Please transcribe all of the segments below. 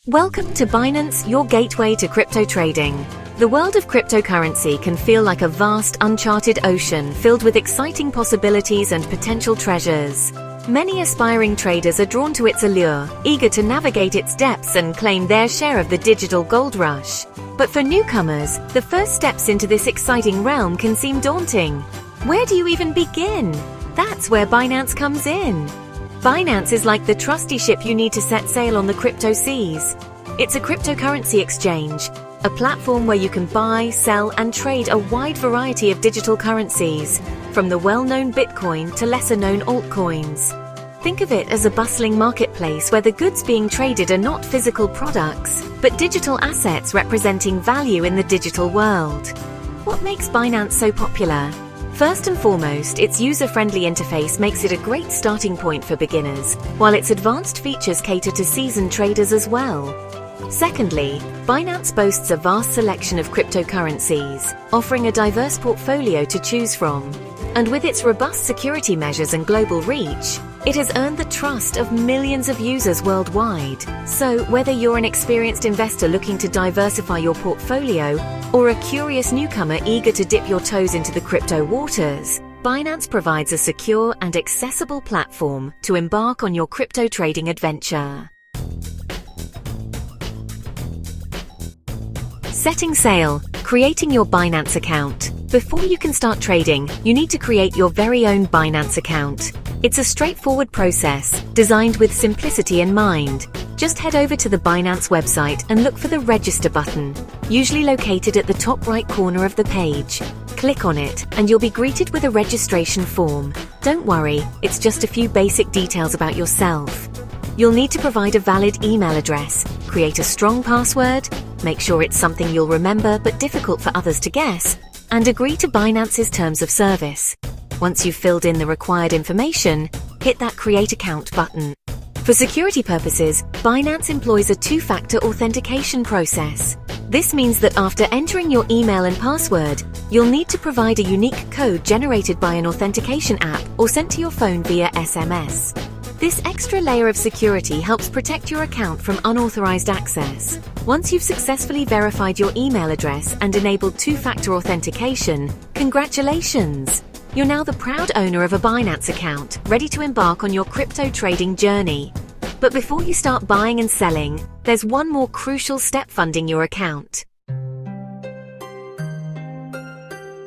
Welcome to Binance, your gateway to crypto trading. The world of cryptocurrency can feel like a vast, uncharted ocean filled with exciting possibilities and potential treasures. Many aspiring traders are drawn to its allure, eager to navigate its depths and claim their share of the digital gold rush. But for newcomers, the first steps into this exciting realm can seem daunting. Where do you even begin? That's where Binance comes in. Binance is like the trusty ship you need to set sail on the crypto seas. It's a cryptocurrency exchange, a platform where you can buy, sell, and trade a wide variety of digital currencies, from the well-known Bitcoin to lesser-known altcoins. Think of it as a bustling marketplace where the goods being traded are not physical products, but digital assets representing value in the digital world. What makes Binance so popular? First and foremost, its user-friendly interface makes it a great starting point for beginners, while its advanced features cater to seasoned traders as well. Secondly, Binance boasts a vast selection of cryptocurrencies, offering a diverse portfolio to choose from. And with its robust security measures and global reach, it has earned the trust of millions of users worldwide. So, whether you're an experienced investor looking to diversify your portfolio, or a curious newcomer eager to dip your toes into the crypto waters, Binance provides a secure and accessible platform to embark on your crypto trading adventure. Setting sail, creating your Binance account. Before you can start trading, you need to create your very own Binance account. It's a straightforward process, designed with simplicity in mind. Just head over to the Binance website and look for the Register button, usually located at the top right corner of the page. Click on it, and you'll be greeted with a registration form. Don't worry, it's just a few basic details about yourself. You'll need to provide a valid email address, create a strong password, make sure it's something you'll remember but difficult for others to guess, and agree to Binance's terms of service. Once you've filled in the required information, hit that Create Account button. For security purposes, Binance employs a two-factor authentication process. This means that after entering your email and password, you'll need to provide a unique code generated by an authentication app or sent to your phone via SMS. This extra layer of security helps protect your account from unauthorized access. Once you've successfully verified your email address and enabled two-factor authentication, congratulations! You're now the proud owner of a Binance account, ready to embark on your crypto trading journey. But before you start buying and selling, there's one more crucial step: funding your account.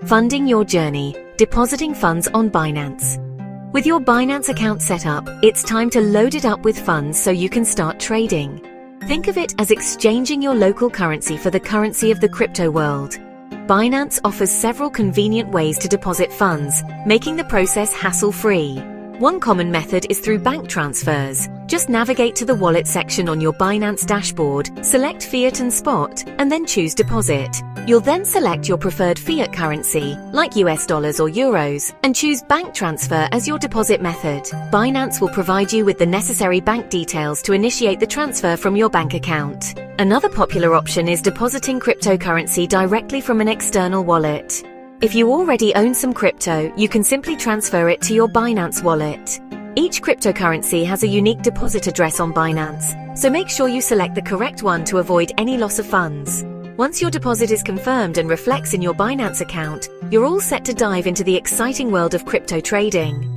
Funding your journey, depositing funds on Binance. With your Binance account set up, it's time to load it up with funds so you can start trading. Think of it as exchanging your local currency for the currency of the crypto world. Binance offers several convenient ways to deposit funds, making the process hassle-free. One common method is through bank transfers. Just navigate to the Wallet section on your Binance dashboard, select Fiat and Spot, and then choose Deposit. You'll then select your preferred fiat currency, like US dollars or euros, and choose Bank Transfer as your deposit method. Binance will provide you with the necessary bank details to initiate the transfer from your bank account. Another popular option is depositing cryptocurrency directly from an external wallet. If you already own some crypto, you can simply transfer it to your Binance wallet. Each cryptocurrency has a unique deposit address on Binance, so make sure you select the correct one to avoid any loss of funds. Once your deposit is confirmed and reflects in your Binance account, you're all set to dive into the exciting world of crypto trading.